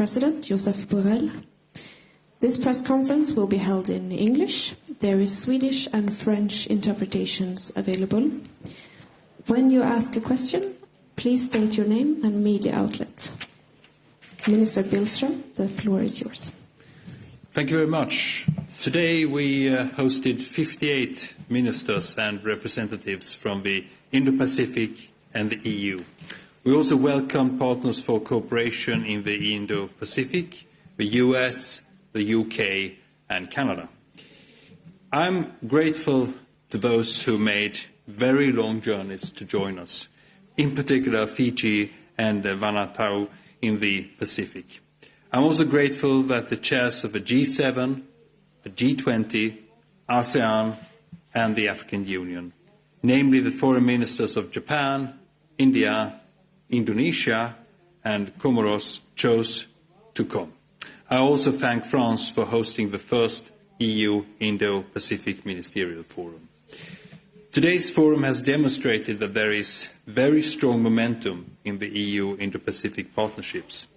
President Josep Borrell. This press conference will be held in English. There is Swedish and French interpretations available. When you ask a question, please state your name and media outlet. Minister Billström, the floor is yours. Thank you very much. Today we hosted 58 ministers and representatives from the Indo-Pacific and the EU. We also welcomed partners for cooperation in the Indo-Pacific, the US, the UK and Canada. I'm grateful to those who made very long journeys to join us, in particular Fiji and Vanuatu in the Pacific. I'm also grateful that the chairs of the G7, the G20, ASEAN and the African Union, namely the foreign ministers of Japan, India, Indonesia and Comoros, chose to come. I also thank France for hosting the first EU Indo-Pacific Ministerial Forum. Today's forum has demonstrated that there is very strong momentum in the EU Indo-Pacific partnerships.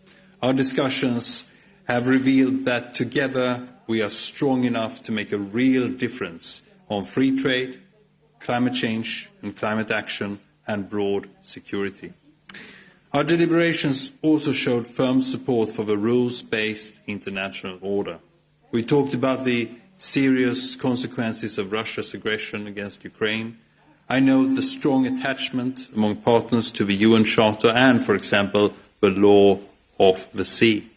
Our discussions have revealed that together we are strong enough to make a real difference on free trade, climate change and climate action and broad security. Our deliberations also showed firm support for the rules-based international order. We talked about the serious consequences of Russia's aggression against Ukraine. I note the strong attachment among partners to the UN Charter and, for example, the law of the sea.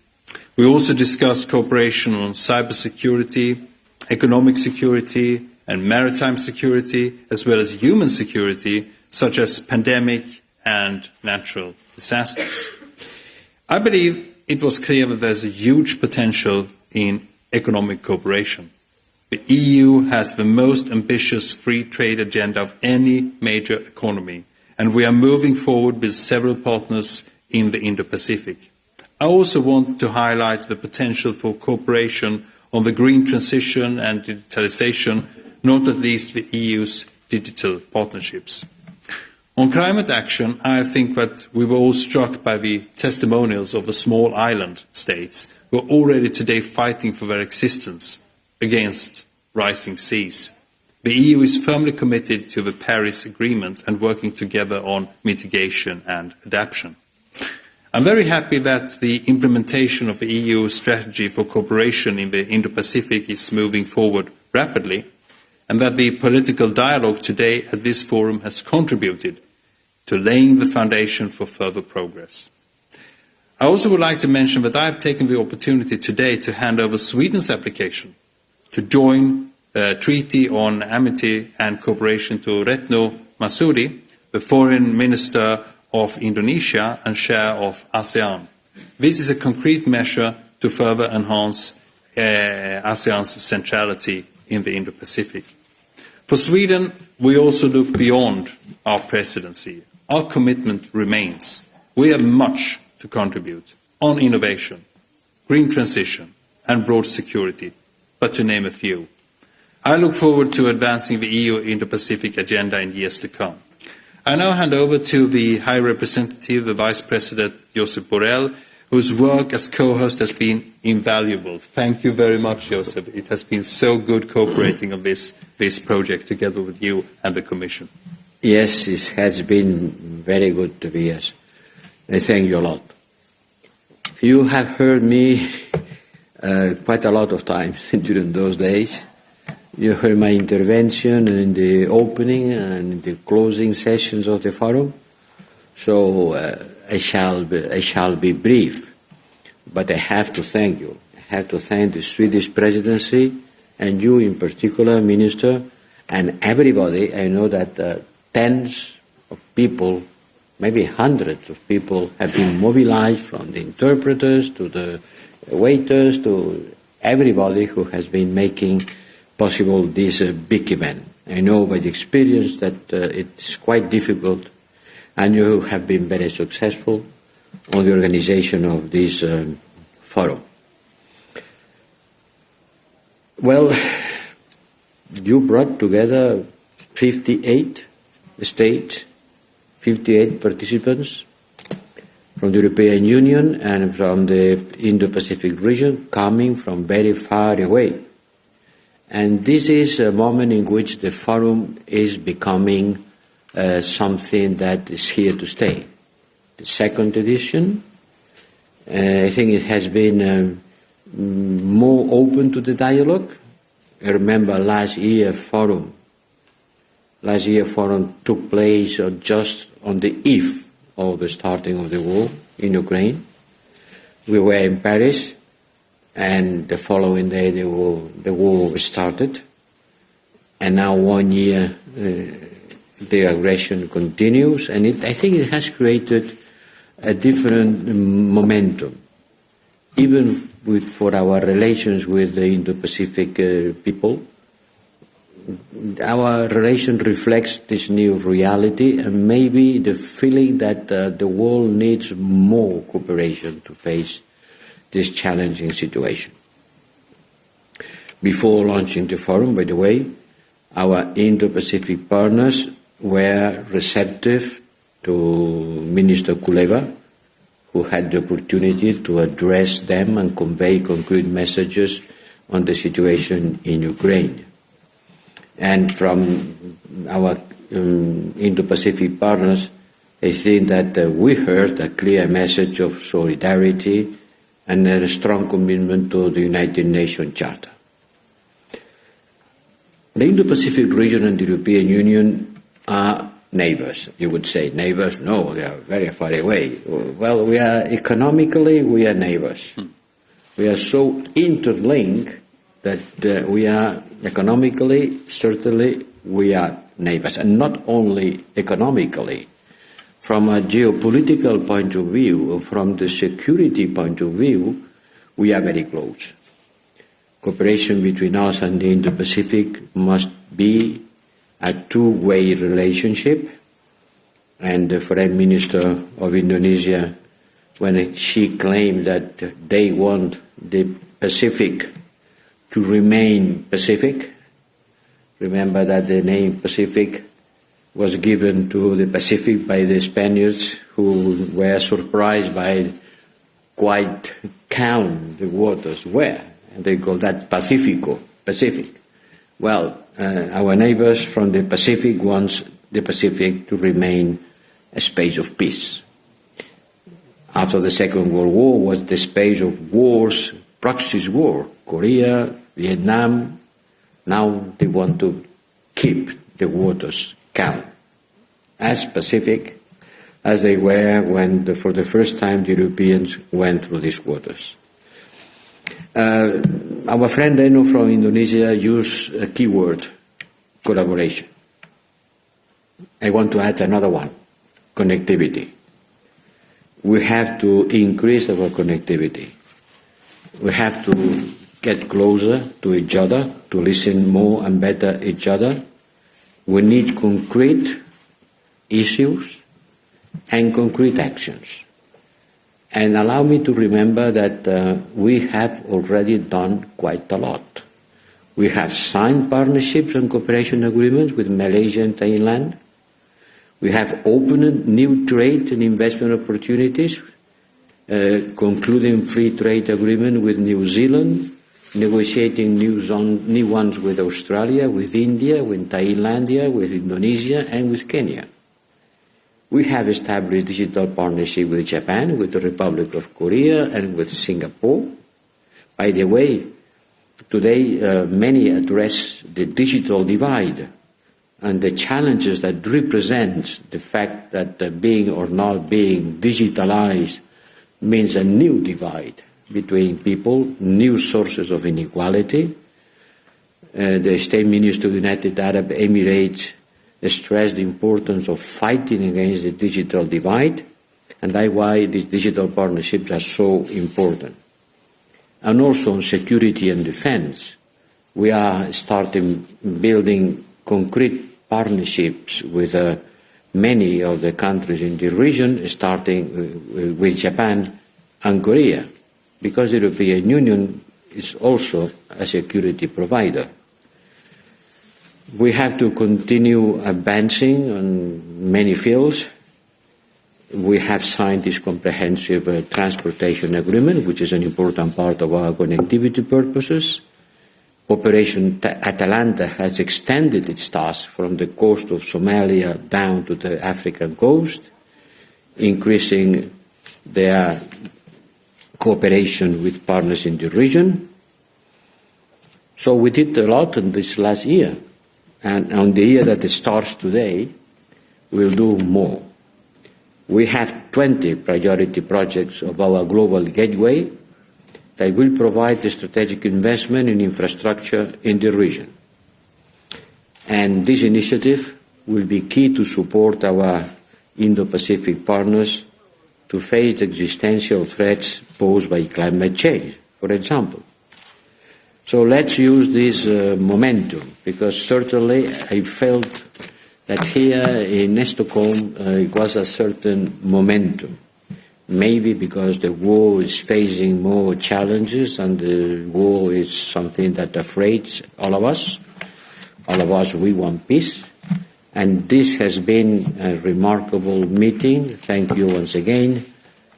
We also discussed cooperation on cybersecurity, economic security and maritime security, as well as human security, such as pandemic and natural disasters. I believe it was clear that there is a huge potential in economic cooperation. The EU has the most ambitious free trade agenda of any major economy, and we are moving forward with several partners in the Indo-Pacific. I also want to highlight the potential for cooperation on the green transition and digitalisation, not at least the EU's digital partnerships. On climate action, I think that we were all struck by the testimonials of the small island states who are already today fighting for their existence against rising seas. The EU is firmly committed to the Paris Agreement and working together on mitigation and adaptation. I'm very happy that the implementation of the EU strategy for cooperation in the Indo-Pacific is moving forward rapidly, and that the political dialogue today at this forum has contributed to laying the foundation for further progress. I also would like to mention that I have taken the opportunity today to hand over Sweden's application to join a treaty on amity and cooperation to Retno Marsudi, the foreign minister of Indonesia and chair of ASEAN. This is a concrete measure to further enhance ASEAN's centrality in the Indo-Pacific. For Sweden, we also look beyond our presidency. Our commitment remains. We have much to contribute on innovation, green transition and broad security, but to name a few. I look forward to advancing the EU Indo-Pacific agenda in years to come. I now hand over to the High Representative, the Vice President Josep Borrell, whose work as co-host has been invaluable. Thank you very much, Josep. It has been so good cooperating on this project together with you and the Commission. Yes, it has been very good to be here. I thank you a lot. You have heard me quite a lot of times during those days. You heard my intervention in the opening and the closing sessions of the forum. So I shall be brief, but I have to thank you. I have to thank the Swedish presidency and you in particular, Minister, and everybody. I know that tens of people, maybe hundreds of people have been mobilized, from the interpreters to the waiters to everybody who has been making possible this big event. I know by the experience that it's quite difficult, and you have been very successful on the organization of this forum. Well, you brought together 58 states, 58 participants, from the European Union and from the Indo-Pacific region coming from very far away. And this is a moment in which the forum is becoming something that is here to stay. The second edition, I think it has been more open to the dialogue. I remember last year forum took place just on the eve of the starting of the war in Ukraine. We were in Paris, and the following day the war started. And now 1 year the aggression continues, and I think it has created a different momentum, even for our relations with the Indo-Pacific people. Our relation reflects this new reality and maybe the feeling that the world needs more cooperation to face this challenging situation. Before launching the forum, by the way, our Indo-Pacific partners were receptive to Minister Kuleva, who had the opportunity to address them and convey concrete messages on the situation in Ukraine. And from our Indo-Pacific partners, I think that we heard a clear message of solidarity and a strong commitment to the United Nations Charter. The Indo-Pacific region and the European Union are neighbors. You would say neighbors? No, they are very far away. Well, we are neighbors. We are so interlinked that we are economically, certainly we are neighbors, and not only economically. From a geopolitical point of view, from the security point of view, we are very close. Cooperation between us and the Indo-Pacific must be a two-way relationship, and the Foreign Minister of Indonesia, when she claimed that they want the Pacific to remain Pacific, remember that the name Pacific was given to the Pacific by the Spaniards, who were surprised by quite calm the waters were, and they called that Pacifico, Pacific. Well, our neighbors from the Pacific want the Pacific to remain a space of peace. After the Second World War was the space of wars, proxy war, Korea, Vietnam. Now they want to keep the waters calm, as Pacific as they were when, for the first time, the Europeans went through these waters. Our friend Eno from Indonesia used a keyword, collaboration. I want to add another one, connectivity. We have to increase our connectivity. We have to get closer to each other, to listen more and better each other. We need concrete issues and concrete actions. And allow me to remember that we have already done quite a lot. We have signed partnerships and cooperation agreements with Malaysia and Thailand. We have opened new trade and investment opportunities, concluding free trade agreement with New Zealand, negotiating new ones with Australia, with India, with Thailand, with Indonesia, and with Kenya. We have established digital partnership with Japan, with the Republic of Korea, and with Singapore. By the way, today many address the digital divide and the challenges that represent the fact that being or not being digitalized means a new divide between people, new sources of inequality. The State Minister of the United Arab Emirates stressed the importance of fighting against the digital divide, and that's why these digital partnerships are so important. And also on security and defense, we are starting building concrete partnerships with many of the countries in the region, starting with Japan and Korea, because the European Union is also a security provider. We have to continue advancing on many fields. we have signed this comprehensive transportation agreement, which is an important part of our connectivity purposes. Operation Atalanta has extended its task from the coast of Somalia down to the African coast, increasing their cooperation with partners in the region. So we did a lot in this last year, and on the year that starts today, we'll do more. We have 20 priority projects of our global gateway that will provide the strategic investment in infrastructure in the region. And this initiative will be key to support our Indo-Pacific partners to face the existential threats posed by climate change, for example. So let's use this momentum, because certainly I felt that here in Stockholm it was a certain momentum. Maybe because the war is facing more challenges, and the war is something that affrights all of us. All of us, we want peace. And this has been a remarkable meeting. Thank you once again.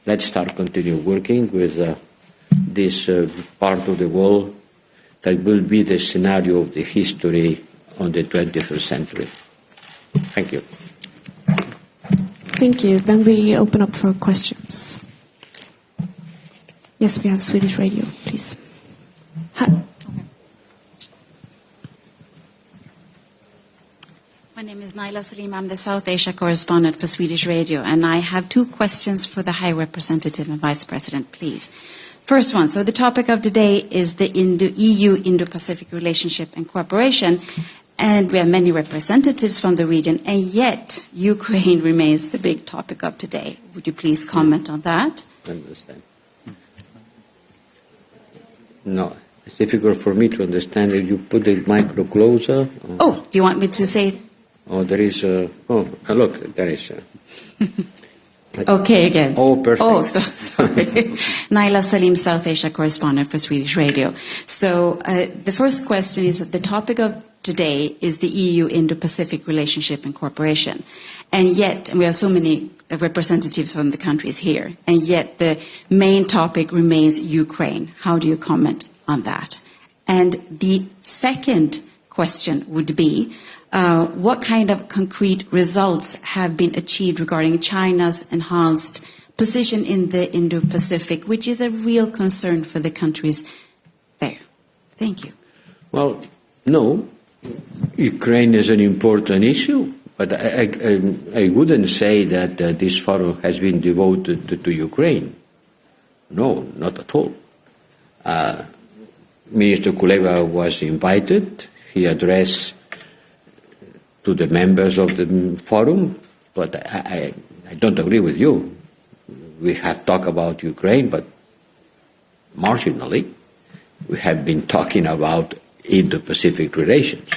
Let's start continue working with this part of the world that will be the scenario of the history on the 21st century. Thank you. Thank you. Then we open up for questions. Yes, we have Swedish radio, please. Hi. My name is Naila Salim. I'm the South Asia correspondent for Swedish Radio, and I have 2 questions for the High Representative and Vice President, please. First one, so the topic of today is the EU-Indo-Pacific relationship and cooperation, and we have many representatives from the region, and yet Ukraine remains the big topic of today. Would you please comment on that? I understand. No, it's difficult for me to understand. If you put the micro closer. Oh, do you want me to say it? Oh, there is a. Look, there is a. Okay, again. Oh, perfect. Oh, so sorry. Naila Salim, South Asia correspondent for Swedish Radio. So the first question is that the topic of today is the EU-Indo-Pacific relationship and cooperation. And yet, and we have so many representatives from the countries here, and yet the main topic remains Ukraine. How do you comment on that? And the second question would be, what kind of concrete results have been achieved regarding China's enhanced position in the Indo-Pacific, which is a real concern for the countries there? Thank you. Well, no, Ukraine is an important issue, but I wouldn't say that this forum has been devoted to Ukraine. No, not at all. Minister Kuleva was invited. He addressed to the members of the forum, but I don't agree with you. We have talked about Ukraine, but marginally. We have been talking about Indo-Pacific relations.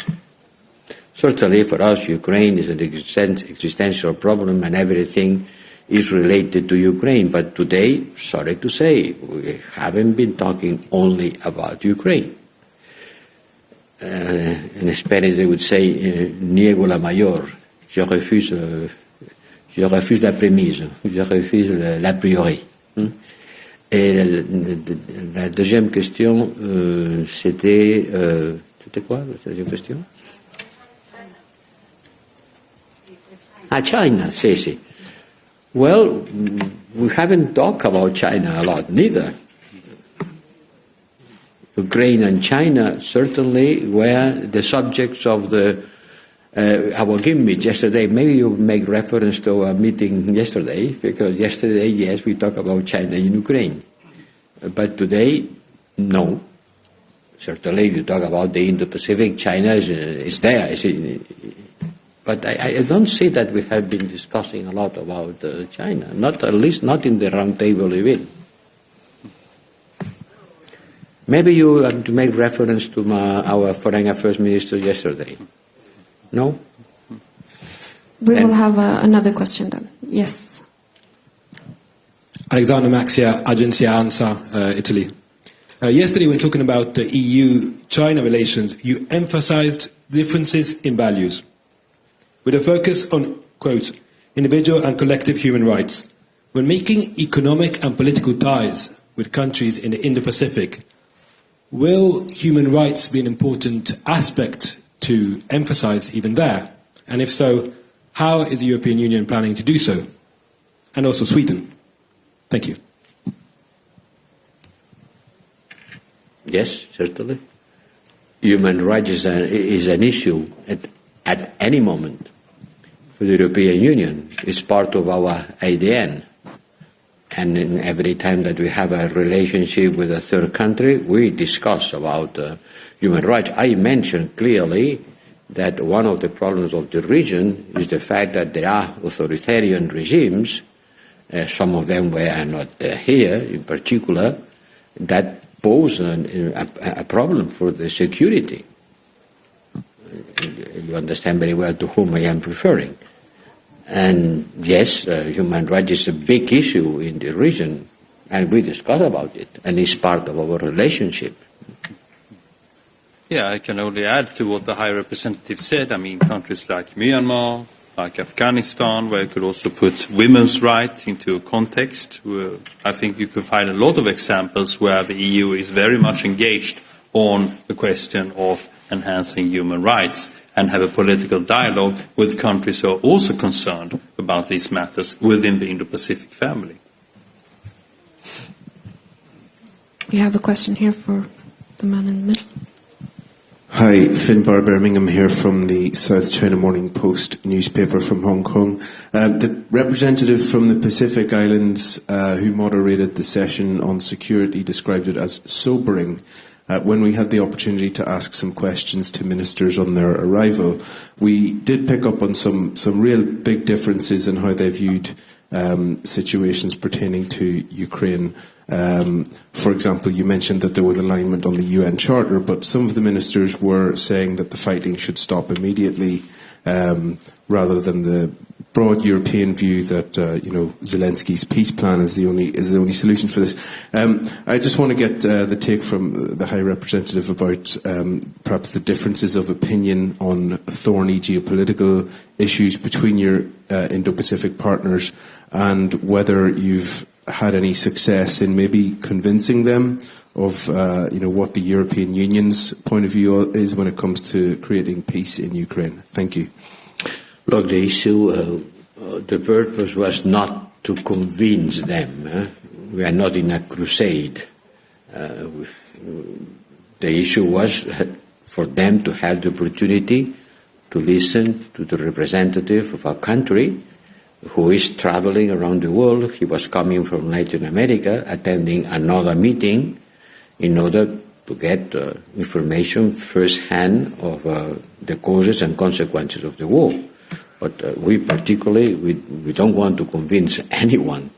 Certainly for us, Ukraine is an existential problem, and everything is related to Ukraine. But today, sorry to say, we haven't been talking only about Ukraine. In Spanish, they would say, niego la mayor. Je refuse la prémise. Je refuse l'a priori. Et la deuxième question, c'était quoi, la deuxième question? China, sì. Well, we haven't talked about China a lot, neither. Ukraine and China certainly were the subjects of our gimmick yesterday. Maybe you make reference to our meeting yesterday, because yesterday, yes, we talked about China and Ukraine. But today, no. Certainly, you talk about the Indo-Pacific, China is there. But I don't see that we have been discussing a lot about China, at least not in the roundtable event. Maybe you have to make reference to our Foreign Affairs Minister yesterday. No? We will have another question then. Yes. Alexander Maxia, Agenzia ANSA, Italy. Yesterday, when talking about the EU-China relations, you emphasized differences in values, with a focus on, quote, individual and collective human rights. When making economic and political ties with countries in the Indo-Pacific, will human rights be an important aspect to emphasize even there? And if so, how is the European Union planning to do so? And also Sweden. Thank you. Yes, certainly. Human rights is an issue at any moment for the European Union. It's part of our ADN. And in every time that we have a relationship with a third country, we discuss about human rights. I mentioned clearly that one of the problems of the region is the fact that there are authoritarian regimes, some of them were not here in particular, that pose a problem for the security. You understand very well to whom I am referring. And yes, human rights is a big issue in the region, and we discuss about it, and it's part of our relationship. Yeah, I can only add to what the High Representative said. I mean, countries like Myanmar, like Afghanistan, where you could also put women's rights into a context. Where I think you could find a lot of examples where the EU is very much engaged on the question of enhancing human rights and have a political dialogue with countries who are also concerned about these matters within the Indo-Pacific family. We have a question here for the man in the middle. Hi, Finbar Birmingham here from the South China Morning Post newspaper from Hong Kong. The representative from the Pacific Islands who moderated the session on security described it as sobering. When we had the opportunity to ask some questions to ministers on their arrival, we did pick up on some real big differences in how they viewed situations pertaining to Ukraine. For example, you mentioned that there was alignment on the UN Charter, but some of the ministers were saying that the fighting should stop immediately, rather than the broad European view that Zelensky's peace plan is the only solution for this. I just want to get the take from the High Representative about perhaps the differences of opinion on thorny geopolitical issues between your Indo-Pacific partners, and whether you've had any success in maybe convincing them of what the European Union's point of view is when it comes to creating peace in Ukraine. Thank you. Look, the issue, the purpose was not to convince them. We are not in a crusade. The issue was for them to have the opportunity to listen to the representative of our country who is traveling around the world. He was coming from Latin America, attending another meeting in order to get information firsthand of the causes and consequences of the war. But we particularly, we don't want to convince anyone.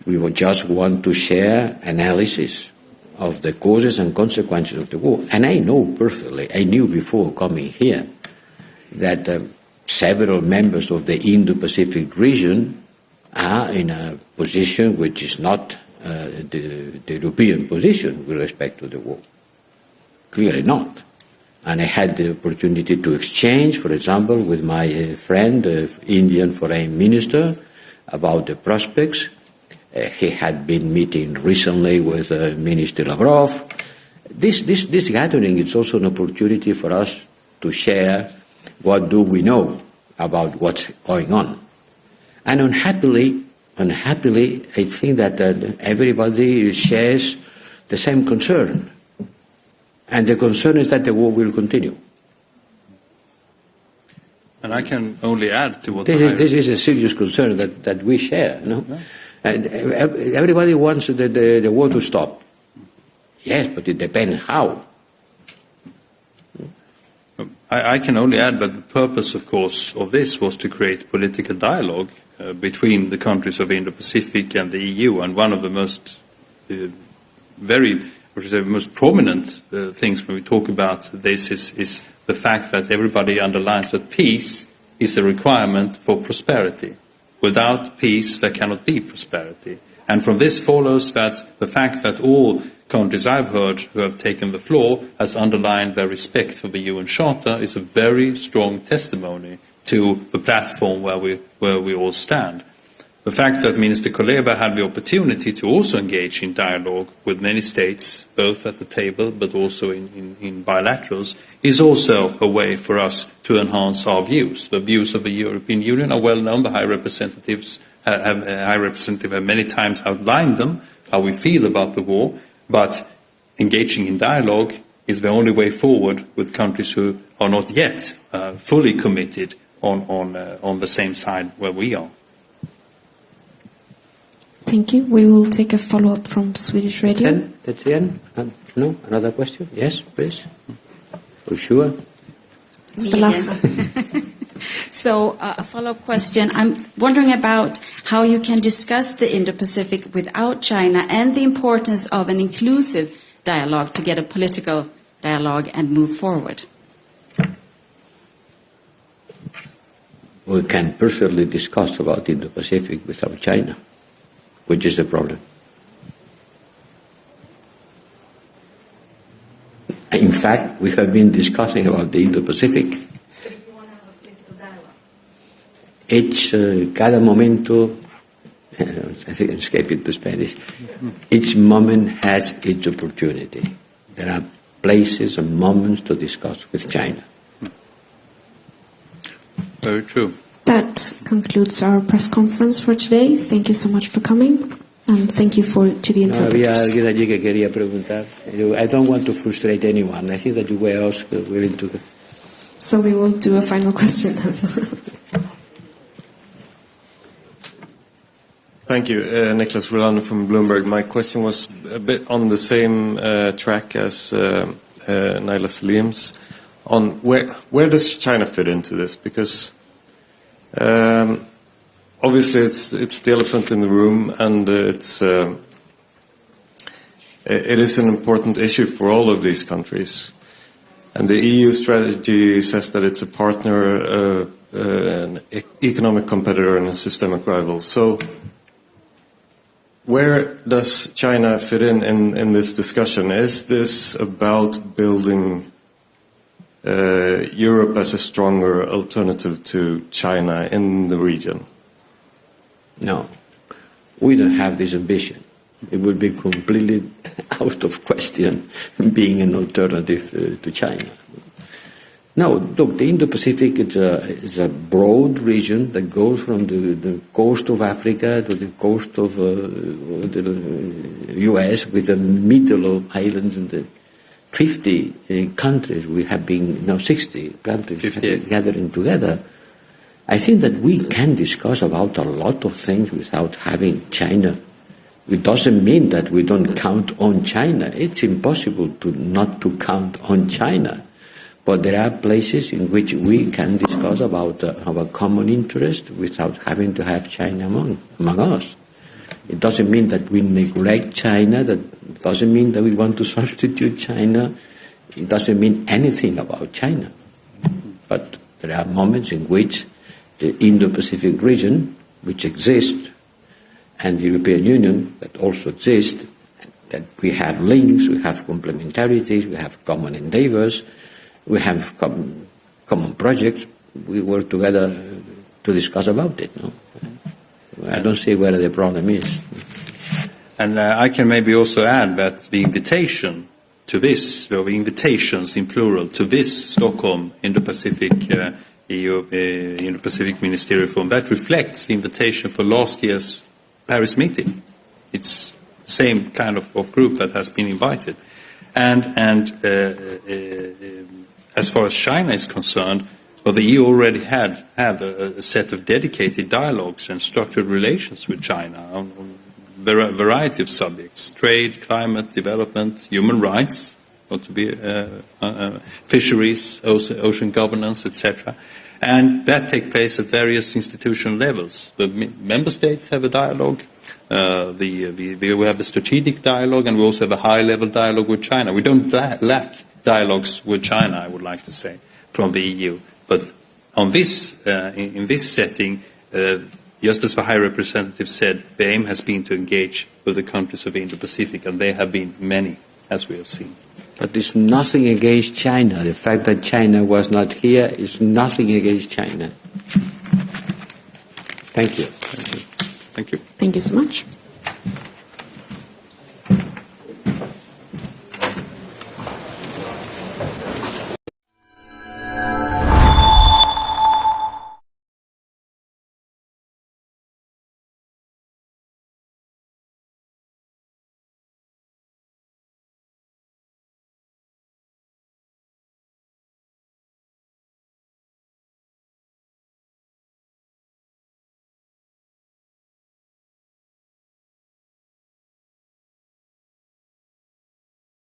We would just want to share analysis of the causes and consequences of the war. And I know perfectly, I knew before coming here, that several members of the Indo-Pacific region are in a position which is not the European position with respect to the war. Clearly not. And I had the opportunity to exchange, for example, with my friend, the Indian foreign minister, about the prospects. He had been meeting recently with Minister Lavrov. This gathering is also an opportunity for us to share what do we know about what's going on. And unhappily, I think that everybody shares the same concern. And the concern is that the war will continue. And I can only add to what this is a serious concern that we share. No? Yeah. And everybody wants the war to stop. Yes, but it depends how. I can only add that the purpose, of course, of this was to create political dialogue between the countries of Indo-Pacific and the EU. And one of the most most prominent things when we talk about this is the fact that everybody underlines that peace is a requirement for prosperity. Without peace, there cannot be prosperity. And from this follows that the fact that all countries I've heard who have taken the floor has underlined their respect for the UN Charter is a very strong testimony to the platform where we all stand. The fact that Minister Kuleba had the opportunity to also engage in dialogue with many states, both at the table but also in bilaterals, is also a way for us to enhance our views. The views of the European Union are well known. The High Representative have many times outlined them, how we feel about the war, but engaging in dialogue is the only way forward with countries who are not yet fully committed on the same side where we are. Thank you. We will take a follow-up from Swedish radio. That's the end? No? Another question? Yes, please. For sure. It's the last one. So a follow-up question. I'm wondering about how you can discuss the Indo-Pacific without China and the importance of an inclusive dialogue to get a political dialogue and move forward. We can perfectly discuss about Indo-Pacific without China, which is the problem. In fact, we have been discussing about the Indo-Pacific. Each, cada momento, I think I'm escaping to Spanish, each moment has its opportunity. There are places and moments to discuss with China. Very true. That concludes our press conference for today. Thank you so much for coming, and thank you to the Había interpreters. alguien allí que quería preguntar. I don't want to frustrate anyone. I think that you were also willing to... So we will do a final question. Thank you. Nicholas Rolando from Bloomberg. My question was a bit on the same track as Naila Salim's, on where does China fit into this? Because obviously it's the elephant in the room, and it is an important issue for all of these countries. And the EU strategy says that it's a partner, an economic competitor, and a systemic rival. So where does China fit in this discussion? Is this about building Europe as a stronger alternative to China in the region? No, we don't have this ambition. It would be completely out of question being an alternative to China. No, look, the Indo-Pacific is a broad region that goes from the coast of Africa to the coast of the US, with the middle of islands and the 50 countries. We have been now 60 countries 58. gathering together. I think that we can discuss about a lot of things without having China. It doesn't mean that we don't count on China. It's impossible not to count on China. But there are places in which we can discuss about our common interest without having to have China among us. It doesn't mean that we neglect China. That doesn't mean that we want to substitute China. It doesn't mean anything about China. But there are moments in which the Indo-Pacific region, which exists, and the European Union, that also exists, that we have links, we have complementarities, we have common endeavors, we have common projects. We work together to discuss about it. No? I don't see where the problem is. And I can maybe also add that the invitation to this, or the invitations in plural, to this Stockholm Indo-Pacific EU Indo-Pacific Ministerial Forum, that reflects the invitation for last year's Paris meeting. It's the same kind of group that has been invited. And as far as China is concerned, well, the EU already had a set of dedicated dialogues and structured relations with China on a variety of subjects: trade, climate, development, human rights, not to be fisheries, ocean governance, etc. And that takes place at various institutional levels. The member states have a dialogue. We have a strategic dialogue, and we also have a high-level dialogue with China. We don't lack dialogues with China, I would like to say, from the EU. But on this, in this setting, just as the High Representative said, the aim has been to engage with the countries of the Indo-Pacific, and there have been many, as we have seen. But there's nothing against China. The fact that China was not here is nothing against China. Thank you. Thank you. Thank you so much.